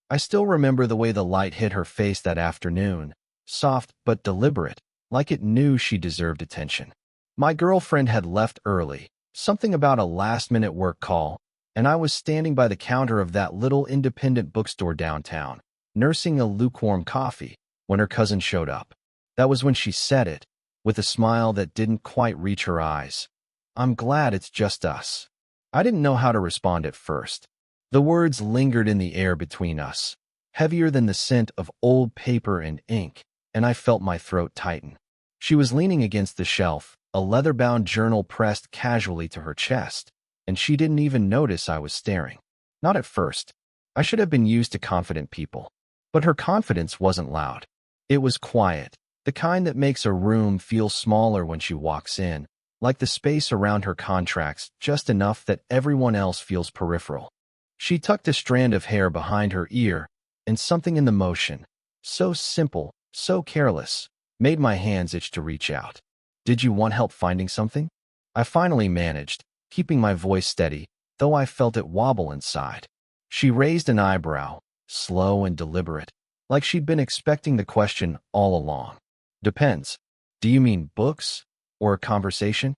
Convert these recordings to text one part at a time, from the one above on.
I still remember the way the light hit her face that afternoon, soft but deliberate, like it knew she deserved attention. My girlfriend had left early, something about a last-minute work call, and I was standing by the counter of that little independent bookstore downtown, nursing a lukewarm coffee, when her cousin showed up. That was when she said it, with a smile that didn't quite reach her eyes. "I'm glad it's just us." I didn't know how to respond at first. The words lingered in the air between us, heavier than the scent of old paper and ink, and I felt my throat tighten. She was leaning against the shelf, a leather-bound journal pressed casually to her chest, and she didn't even notice I was staring. Not at first. I should have been used to confident people. But her confidence wasn't loud. It was quiet, the kind that makes a room feel smaller when she walks in, like the space around her contracts just enough that everyone else feels peripheral. She tucked a strand of hair behind her ear, and something in the motion, so simple, so careless, made my hands itch to reach out. "Did you want help finding something?" I finally managed, keeping my voice steady, though I felt it wobble inside. She raised an eyebrow, slow and deliberate, like she'd been expecting the question all along. "Depends. Do you mean books or a conversation?"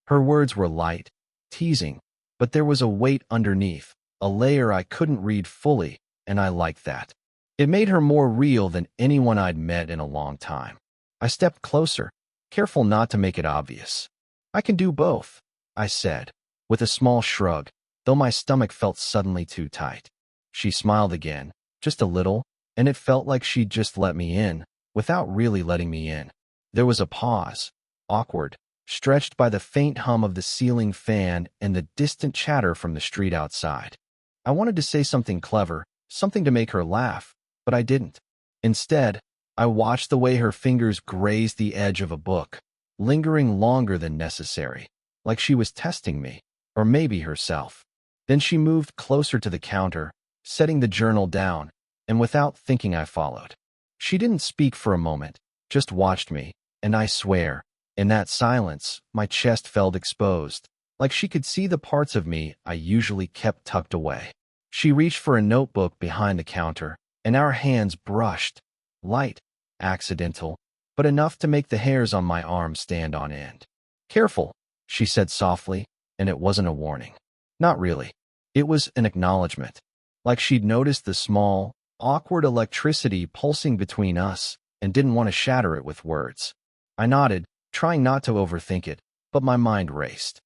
Her words were light, teasing, but there was a weight underneath, a layer I couldn't read fully, and I liked that. It made her more real than anyone I'd met in a long time. I stepped closer, careful not to make it obvious. "I can do both," I said, with a small shrug, though my stomach felt suddenly too tight. She smiled again, just a little, and it felt like she'd just let me in, without really letting me in. There was a pause, awkward, stretched by the faint hum of the ceiling fan and the distant chatter from the street outside. I wanted to say something clever, something to make her laugh, but I didn't. Instead, I watched the way her fingers grazed the edge of a book, lingering longer than necessary, like she was testing me, or maybe herself. Then she moved closer to the counter, setting the journal down, and without thinking I followed. She didn't speak for a moment, just watched me, and I swear, in that silence, my chest felt exposed, like she could see the parts of me I usually kept tucked away. She reached for a notebook behind the counter, and our hands brushed, light, accidental, but enough to make the hairs on my arm stand on end. "Careful," she said softly, and it wasn't a warning. Not really. It was an acknowledgement, like she'd noticed the small, awkward electricity pulsing between us and didn't want to shatter it with words. I nodded, trying not to overthink it, but my mind raced.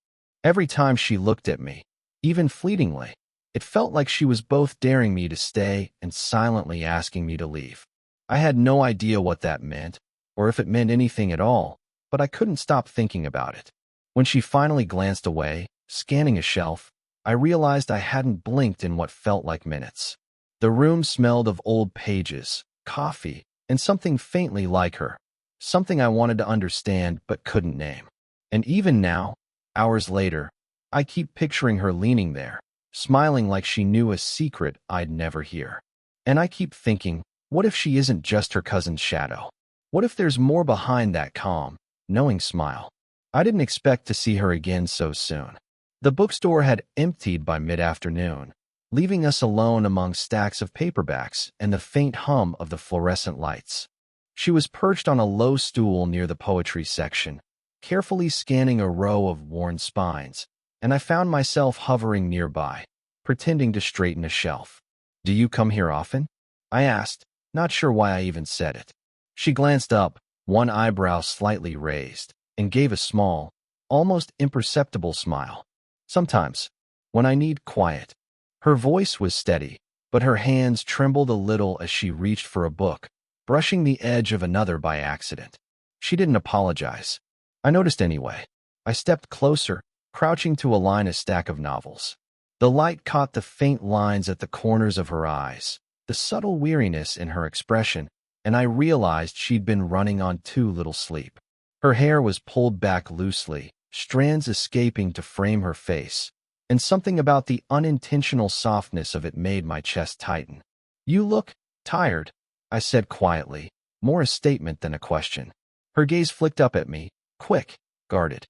Every time she looked at me, even fleetingly, it felt like she was both daring me to stay and silently asking me to leave. I had no idea what that meant, or if it meant anything at all, but I couldn't stop thinking about it. When she finally glanced away, scanning a shelf, I realized I hadn't blinked in what felt like minutes. The room smelled of old pages, coffee, and something faintly like her, something I wanted to understand but couldn't name. And even now, hours later, I keep picturing her leaning there, smiling like she knew a secret I'd never hear. And I keep thinking, what if she isn't just her cousin's shadow? What if there's more behind that calm, knowing smile? I didn't expect to see her again so soon. The bookstore had emptied by mid-afternoon, leaving us alone among stacks of paperbacks and the faint hum of the fluorescent lights. She was perched on a low stool near the poetry section, carefully scanning a row of worn spines, and I found myself hovering nearby, pretending to straighten a shelf. "Do you come here often?" I asked, not sure why I even said it. She glanced up, one eyebrow slightly raised, and gave a small, almost imperceptible smile. "Sometimes, when I need quiet." Her voice was steady, but her hands trembled a little as she reached for a book, brushing the edge of another by accident. She didn't apologize. I noticed anyway. I stepped closer, crouching to align a stack of novels. The light caught the faint lines at the corners of her eyes, the subtle weariness in her expression, and I realized she'd been running on too little sleep. Her hair was pulled back loosely, strands escaping to frame her face, and something about the unintentional softness of it made my chest tighten. "You look tired," I said quietly, more a statement than a question. Her gaze flicked up at me, quick, guarded.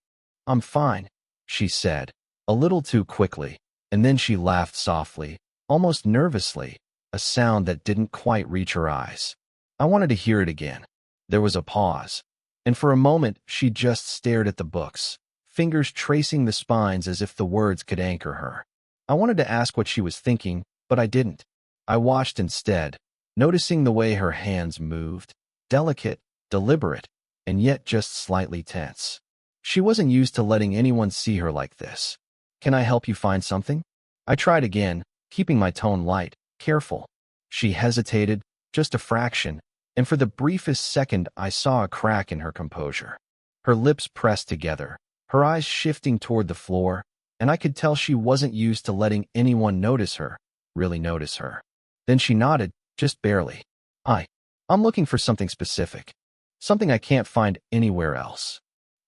"I'm fine," she said, a little too quickly, and then she laughed softly, almost nervously, a sound that didn't quite reach her eyes. I wanted to hear it again. There was a pause, and for a moment she just stared at the books, fingers tracing the spines as if the words could anchor her. I wanted to ask what she was thinking, but I didn't. I watched instead, noticing the way her hands moved, delicate, deliberate, and yet just slightly tense. She wasn't used to letting anyone see her like this. "Can I help you find something?" I tried again, keeping my tone light, careful. She hesitated, just a fraction, and for the briefest second I saw a crack in her composure. Her lips pressed together, her eyes shifting toward the floor, and I could tell she wasn't used to letting anyone notice her, really notice her. Then she nodded, just barely. I'm looking for something specific. Something I can't find anywhere else."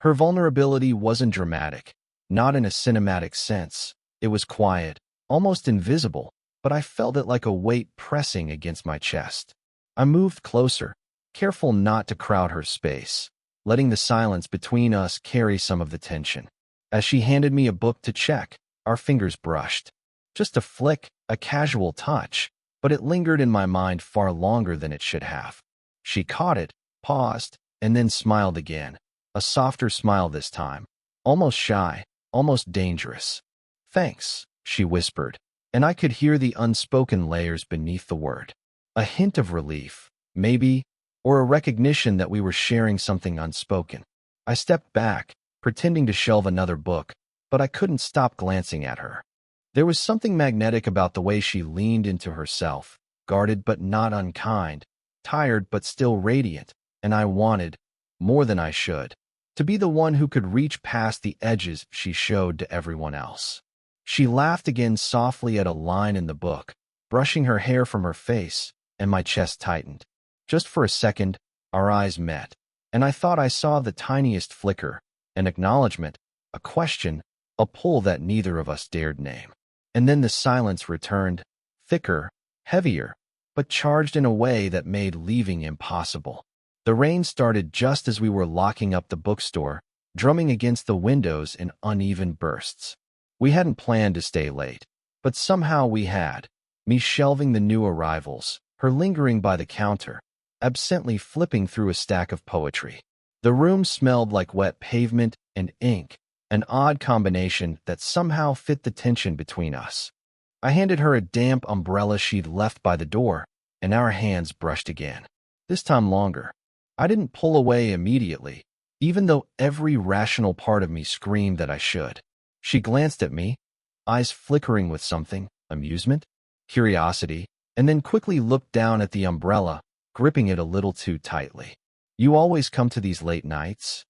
Her vulnerability wasn't dramatic, not in a cinematic sense. It was quiet, almost invisible, but I felt it like a weight pressing against my chest. I moved closer, careful not to crowd her space, letting the silence between us carry some of the tension. As she handed me a book to check, our fingers brushed. Just a flick, a casual touch, but it lingered in my mind far longer than it should have. She caught it, paused, and then smiled again, a softer smile this time, almost shy, almost dangerous. "Thanks," she whispered, and I could hear the unspoken layers beneath the word. A hint of relief, maybe, or a recognition that we were sharing something unspoken. I stepped back, pretending to shelve another book, but I couldn't stop glancing at her. There was something magnetic about the way she leaned into herself, guarded but not unkind, tired but still radiant, and I wanted, more than I should, to be the one who could reach past the edges she showed to everyone else. She laughed again softly at a line in the book, brushing her hair from her face, and my chest tightened. Just for a second, our eyes met, and I thought I saw the tiniest flicker, an acknowledgement, a question, a pull that neither of us dared name. And then the silence returned, thicker, heavier, but charged in a way that made leaving impossible. The rain started just as we were locking up the bookstore, drumming against the windows in uneven bursts. We hadn't planned to stay late, but somehow we had, me shelving the new arrivals, her lingering by the counter, absently flipping through a stack of poetry. The room smelled like wet pavement and ink, an odd combination that somehow fit the tension between us. I handed her a damp umbrella she'd left by the door, and our hands brushed again, this time longer. I didn't pull away immediately, even though every rational part of me screamed that I should. She glanced at me, eyes flickering with something, amusement, curiosity, and then quickly looked down at the umbrella, gripping it a little too tightly. "You always come to these late nights?"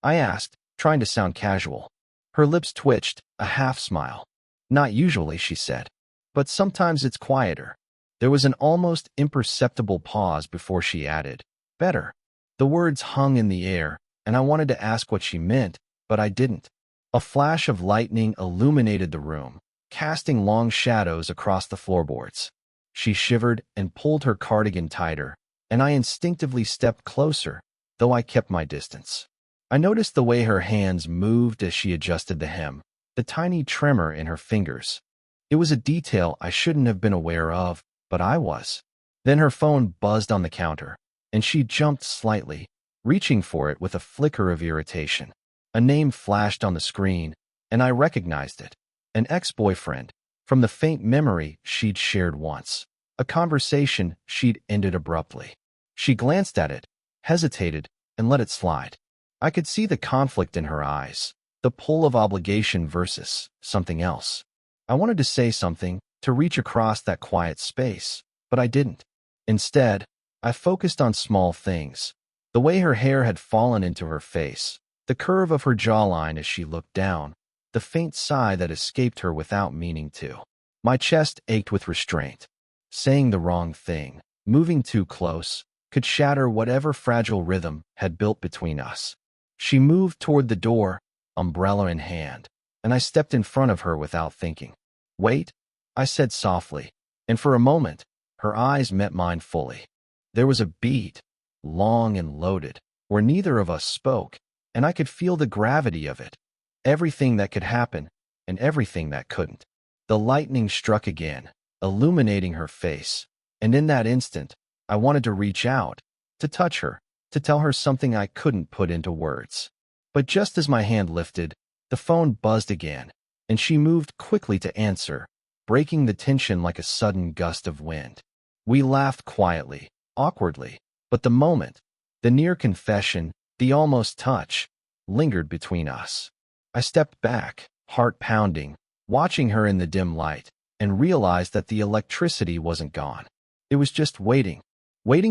I asked, trying to sound casual. Her lips twitched, a half smile. "Not usually," she said, "but sometimes it's quieter." There was an almost imperceptible pause before she added, "Better." The words hung in the air, and I wanted to ask what she meant, but I didn't. A flash of lightning illuminated the room, casting long shadows across the floorboards. She shivered and pulled her cardigan tighter, and I instinctively stepped closer, though I kept my distance. I noticed the way her hands moved as she adjusted the hem, the tiny tremor in her fingers. It was a detail I shouldn't have been aware of, but I was. Then her phone buzzed on the counter, and she jumped slightly, reaching for it with a flicker of irritation. A name flashed on the screen, and I recognized it. An ex-boyfriend, from the faint memory she'd shared once. A conversation she'd ended abruptly. She glanced at it, hesitated, and let it slide. I could see the conflict in her eyes, the pull of obligation versus something else. I wanted to say something, to reach across that quiet space, but I didn't. Instead, I focused on small things. The way her hair had fallen into her face, the curve of her jawline as she looked down, the faint sigh that escaped her without meaning to. My chest ached with restraint. Saying the wrong thing, moving too close, could shatter whatever fragile rhythm had built between us. She moved toward the door, umbrella in hand, and I stepped in front of her without thinking. "Wait," I said softly, and for a moment, her eyes met mine fully. There was a beat, long and loaded, where neither of us spoke, and I could feel the gravity of it. Everything that could happen, and everything that couldn't. The lightning struck again, illuminating her face, And in that instant, I wanted to reach out, to touch her, to tell her something I couldn't put into words. But just as my hand lifted, the phone buzzed again, and she moved quickly to answer, breaking the tension like a sudden gust of wind. We laughed quietly, awkwardly, but the moment, the near confession, the almost touch, lingered between us. I stepped back, heart pounding, watching her in the dim light, and realized that the electricity wasn't gone. It was just waiting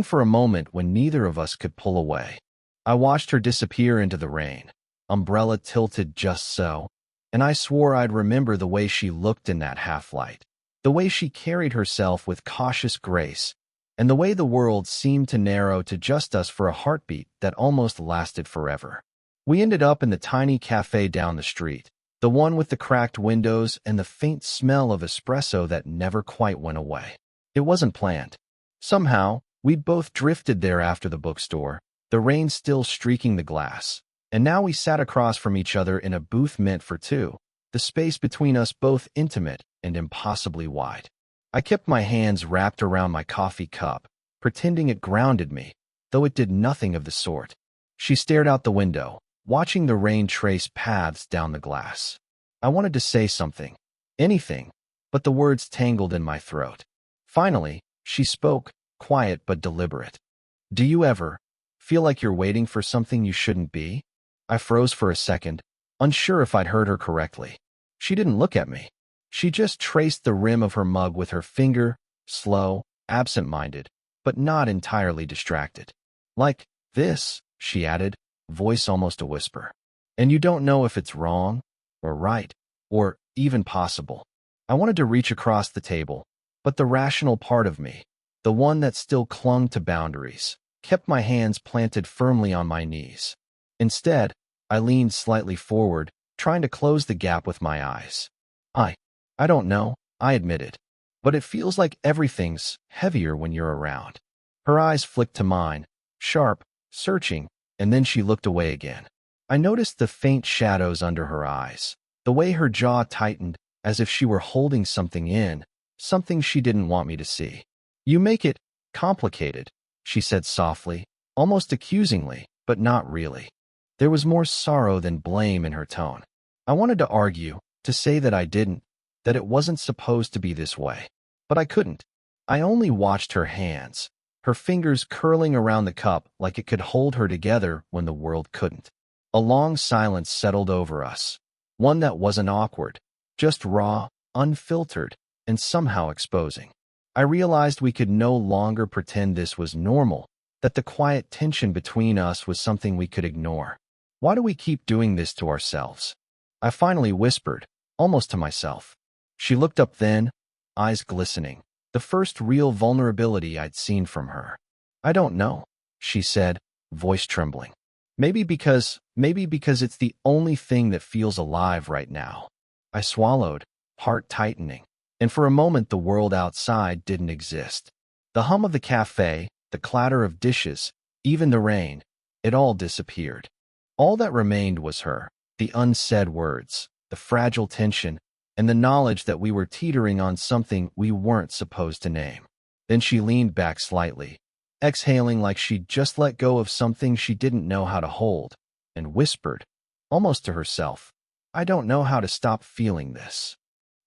for a moment when neither of us could pull away. I watched her disappear into the rain, umbrella tilted just so, and I swore I'd remember the way she looked in that half-light, the way she carried herself with cautious grace, and the way the world seemed to narrow to just us for a heartbeat that almost lasted forever. We ended up in the tiny cafe down the street, the one with the cracked windows and the faint smell of espresso that never quite went away. It wasn't planned. Somehow, we'd both drifted there after the bookstore, the rain still streaking the glass, and now we sat across from each other in a booth meant for two, the space between us both intimate and impossibly wide. I kept my hands wrapped around my coffee cup, pretending it grounded me, though it did nothing of the sort. She stared out the window, watching the rain trace paths down the glass. I wanted to say something, anything, but the words tangled in my throat. Finally, she spoke, quiet but deliberate. "Do you ever feel like you're waiting for something you shouldn't be?" I froze for a second, unsure if I'd heard her correctly. She didn't look at me. She just traced the rim of her mug with her finger, slow, absent-minded, but not entirely distracted. "Like this," she added, voice almost a whisper. "And you don't know if it's wrong, or right, or even possible." I wanted to reach across the table, but the rational part of me, the one that still clung to boundaries, kept my hands planted firmly on my knees. Instead, I leaned slightly forward, trying to close the gap with my eyes. I don't know," I admitted, "but it feels like everything's heavier when you're around." Her eyes flicked to mine, sharp, searching, and then she looked away again. I noticed the faint shadows under her eyes, the way her jaw tightened as if she were holding something in, something she didn't want me to see. "You make it complicated," she said softly, almost accusingly, but not really. There was more sorrow than blame in her tone. I wanted to argue, to say that I didn't, that it wasn't supposed to be this way. But I couldn't. I only watched her hands, her fingers curling around the cup like it could hold her together when the world couldn't. A long silence settled over us, one that wasn't awkward, just raw, unfiltered, and somehow exposing. I realized we could no longer pretend this was normal, that the quiet tension between us was something we could ignore. "Why do we keep doing this to ourselves?" I finally whispered, almost to myself. She looked up then, eyes glistening, the first real vulnerability I'd seen from her. "I don't know," she said, voice trembling. Maybe because it's the only thing that feels alive right now." I swallowed, heart tightening, and for a moment the world outside didn't exist. The hum of the cafe, the clatter of dishes, even the rain, it all disappeared. All that remained was her, the unsaid words, the fragile tension, and the knowledge that we were teetering on something we weren't supposed to name. Then she leaned back slightly, exhaling like she'd just let go of something she didn't know how to hold, and whispered, almost to herself, "I don't know how to stop feeling this."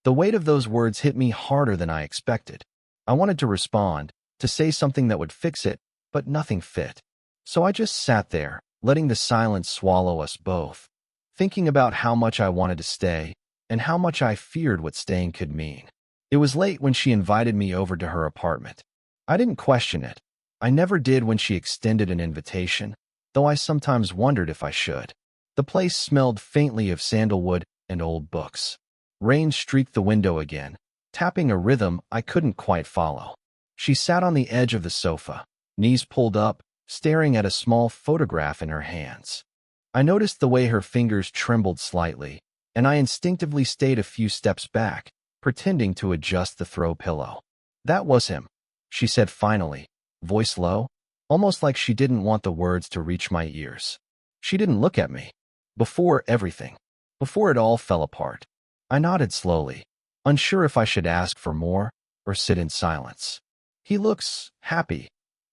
The weight of those words hit me harder than I expected. I wanted to respond, to say something that would fix it, but nothing fit. So I just sat there, letting the silence swallow us both, thinking about how much I wanted to stay, and how much I feared what staying could mean. It was late when she invited me over to her apartment. I didn't question it. I never did when she extended an invitation, though I sometimes wondered if I should. The place smelled faintly of sandalwood and old books. Rain streaked the window again, tapping a rhythm I couldn't quite follow. She sat on the edge of the sofa, knees pulled up, staring at a small photograph in her hands. I noticed the way her fingers trembled slightly, and I instinctively stayed a few steps back, pretending to adjust the throw pillow. "That was him," she said finally, voice low, almost like she didn't want the words to reach my ears. She didn't look at me. Before it all fell apart. I nodded slowly, unsure if I should ask for more or sit in silence. He looks happy,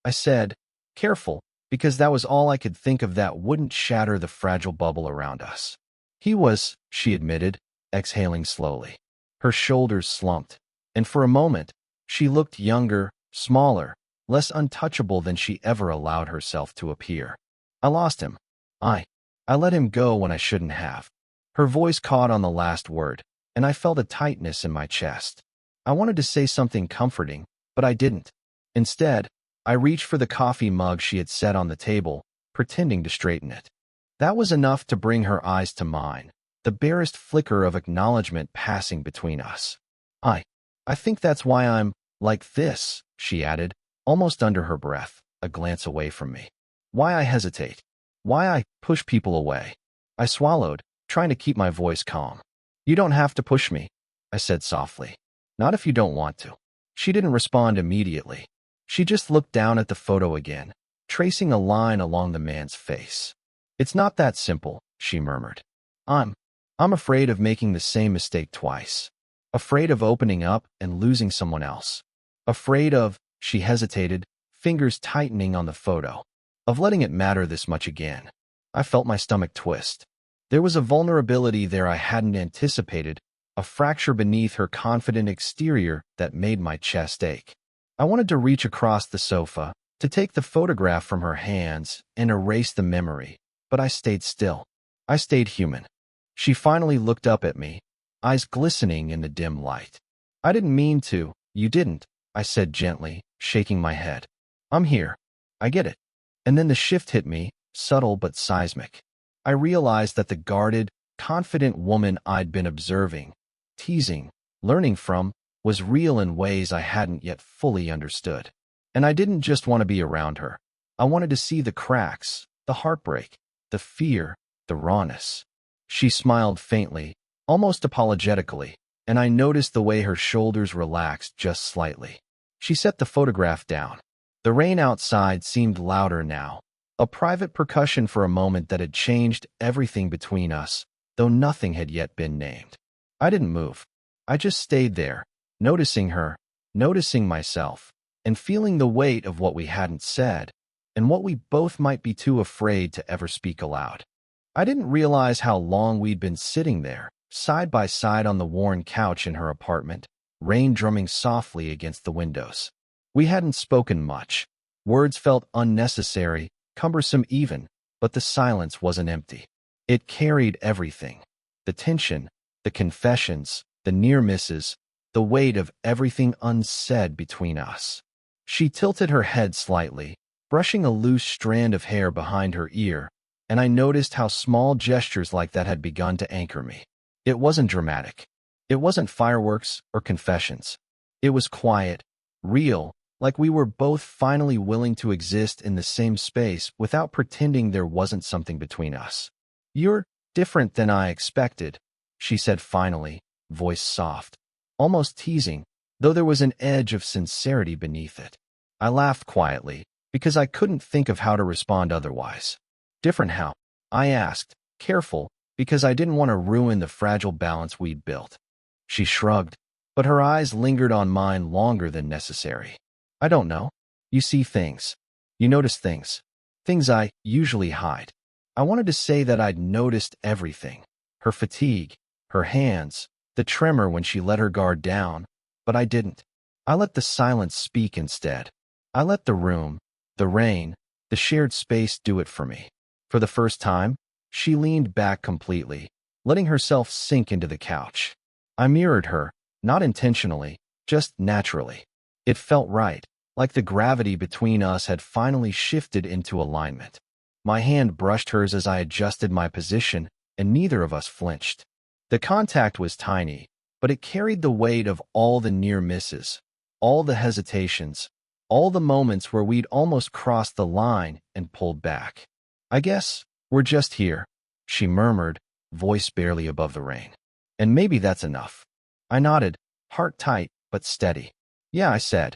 I said, careful, because that was all I could think of that wouldn't shatter the fragile bubble around us. He was, she admitted, exhaling slowly. Her shoulders slumped, and for a moment, she looked younger, smaller, less untouchable than she ever allowed herself to appear. I lost him. I let him go when I shouldn't have. Her voice caught on the last word, and I felt a tightness in my chest. I wanted to say something comforting, but I didn't. Instead, I reached for the coffee mug she had set on the table, pretending to straighten it. That was enough to bring her eyes to mine, the barest flicker of acknowledgement passing between us. I think that's why I'm like this, she added, almost under her breath, a glance away from me. Why I hesitate. Why I push people away. I swallowed, trying to keep my voice calm. You don't have to push me, I said softly. Not if you don't want to. She didn't respond immediately. She just looked down at the photo again, tracing a line along the man's face. It's not that simple, she murmured. I'm afraid of making the same mistake twice. Afraid of opening up and losing someone else. Afraid of, she hesitated, fingers tightening on the photo, of letting it matter this much again. I felt my stomach twist. There was a vulnerability there I hadn't anticipated, a fracture beneath her confident exterior that made my chest ache. I wanted to reach across the sofa, to take the photograph from her hands and erase the memory, but I stayed still. I stayed human. She finally looked up at me, eyes glistening in the dim light. I didn't mean to, you didn't, I said gently, shaking my head. I'm here. I get it. And then the shift hit me, subtle but seismic. I realized that the guarded, confident woman I'd been observing, teasing, learning from, was real in ways I hadn't yet fully understood. And I didn't just want to be around her. I wanted to see the cracks, the heartbreak, the fear, the rawness. She smiled faintly, almost apologetically, and I noticed the way her shoulders relaxed just slightly. She set the photograph down. The rain outside seemed louder now, a private percussion for a moment that had changed everything between us, though nothing had yet been named. I didn't move. I just stayed there, noticing her, noticing myself, and feeling the weight of what we hadn't said, and what we both might be too afraid to ever speak aloud. I didn't realize how long we'd been sitting there, side by side on the worn couch in her apartment, rain drumming softly against the windows. We hadn't spoken much. Words felt unnecessary, cumbersome even, but the silence wasn't empty. It carried everything. The tension, the confessions, the near misses, the weight of everything unsaid between us. She tilted her head slightly, brushing a loose strand of hair behind her ear, and I noticed how small gestures like that had begun to anchor me. It wasn't dramatic. It wasn't fireworks or confessions. It was quiet, real, like we were both finally willing to exist in the same space without pretending there wasn't something between us. You're different than I expected, she said finally, voice soft, almost teasing, though there was an edge of sincerity beneath it. I laughed quietly, because I couldn't think of how to respond otherwise. Different how? I asked, careful, because I didn't want to ruin the fragile balance we'd built. She shrugged, but her eyes lingered on mine longer than necessary. I don't know. You see things. You notice things. Things I usually hide. I wanted to say that I'd noticed everything. Her fatigue, her hands, the tremor when she let her guard down, but I didn't. I let the silence speak instead. I let the room, the rain, the shared space do it for me. For the first time, she leaned back completely, letting herself sink into the couch. I mirrored her, not intentionally, just naturally. It felt right, like the gravity between us had finally shifted into alignment. My hand brushed hers as I adjusted my position, and neither of us flinched. The contact was tiny, but it carried the weight of all the near misses, all the hesitations, all the moments where we'd almost crossed the line and pulled back. I guess we're just here, she murmured, voice barely above the rain. And maybe that's enough. I nodded, heart tight but steady. Yeah, I said.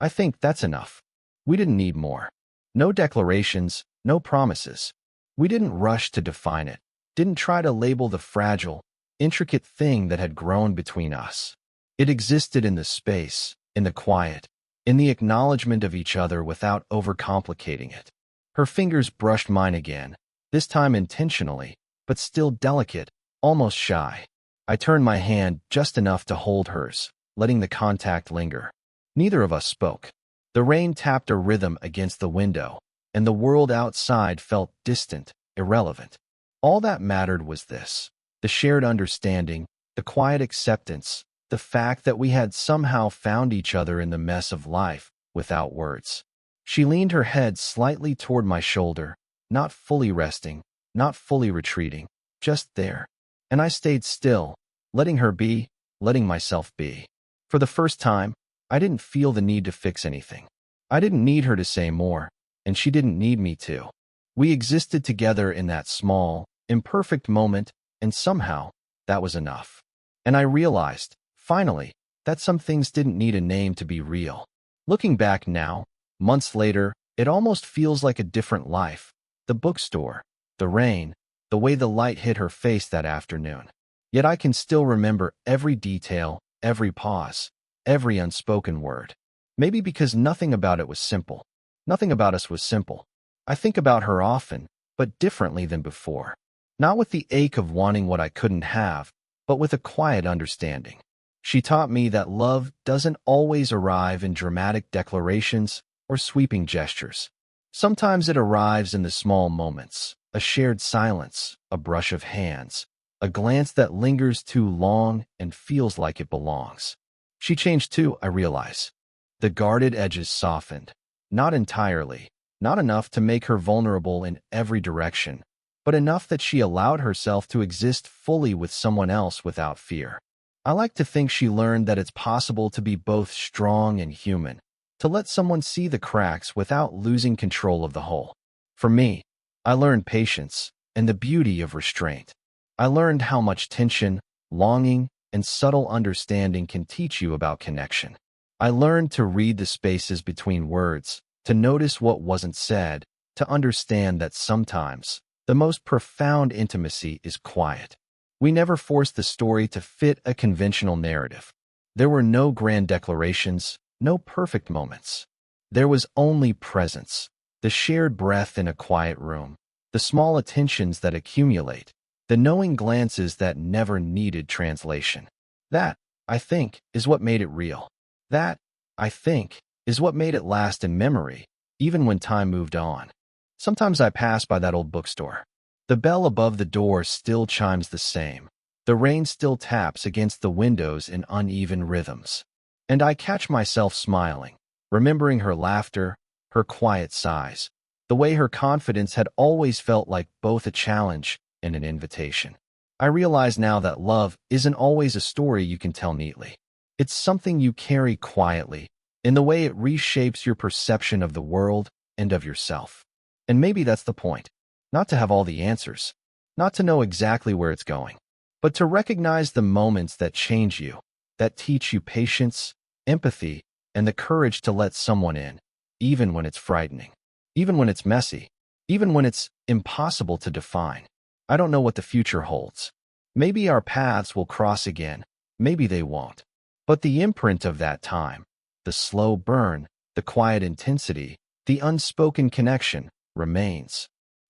I think that's enough. We didn't need more. No declarations, no promises. We didn't rush to define it, didn't try to label the fragile, intricate thing that had grown between us. It existed in the space, in the quiet, in the acknowledgement of each other without overcomplicating it. Her fingers brushed mine again, this time intentionally, but still delicate, almost shy. I turned my hand just enough to hold hers, letting the contact linger. Neither of us spoke. The rain tapped a rhythm against the window, and the world outside felt distant, irrelevant. All that mattered was this: the shared understanding, the quiet acceptance, the fact that we had somehow found each other in the mess of life, without words. She leaned her head slightly toward my shoulder, not fully resting, not fully retreating, just there. And I stayed still, letting her be, letting myself be. For the first time, I didn't feel the need to fix anything. I didn't need her to say more, and she didn't need me to. We existed together in that small, imperfect moment, and somehow, that was enough. And I realized, finally, that some things didn't need a name to be real. Looking back now, months later, it almost feels like a different life. The bookstore, the rain, the way the light hit her face that afternoon. Yet I can still remember every detail, every pause, every unspoken word. Maybe because nothing about it was simple. Nothing about us was simple. I think about her often, but differently than before. Not with the ache of wanting what I couldn't have, but with a quiet understanding. She taught me that love doesn't always arrive in dramatic declarations or sweeping gestures. Sometimes it arrives in the small moments, a shared silence, a brush of hands, a glance that lingers too long and feels like it belongs. She changed too, I realize. The guarded edges softened, not entirely, not enough to make her vulnerable in every direction, but enough that she allowed herself to exist fully with someone else without fear. I like to think she learned that it's possible to be both strong and human, to let someone see the cracks without losing control of the whole. For me, I learned patience and the beauty of restraint. I learned how much tension, longing, and subtle understanding can teach you about connection. I learned to read the spaces between words, to notice what wasn't said, to understand that sometimes the most profound intimacy is quiet. We never forced the story to fit a conventional narrative. There were no grand declarations, no perfect moments. There was only presence, the shared breath in a quiet room, the small attentions that accumulate, the knowing glances that never needed translation. That, I think, is what made it real. That, I think, is what made it last in memory, even when time moved on. Sometimes I pass by that old bookstore. The bell above the door still chimes the same. The rain still taps against the windows in uneven rhythms. And I catch myself smiling, remembering her laughter, her quiet sighs, the way her confidence had always felt like both a challenge and an invitation. I realize now that love isn't always a story you can tell neatly. It's something you carry quietly, in the way it reshapes your perception of the world and of yourself. And maybe that's the point. Not to have all the answers, not to know exactly where it's going, but to recognize the moments that change you, that teach you patience, empathy, and the courage to let someone in, even when it's frightening, even when it's messy, even when it's impossible to define. I don't know what the future holds. Maybe our paths will cross again, maybe they won't. But the imprint of that time, the slow burn, the quiet intensity, the unspoken connection, remains.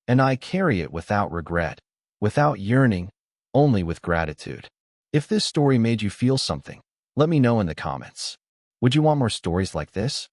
And I carry it without regret, without yearning, only with gratitude. If this story made you feel something, let me know in the comments. Would you want more stories like this?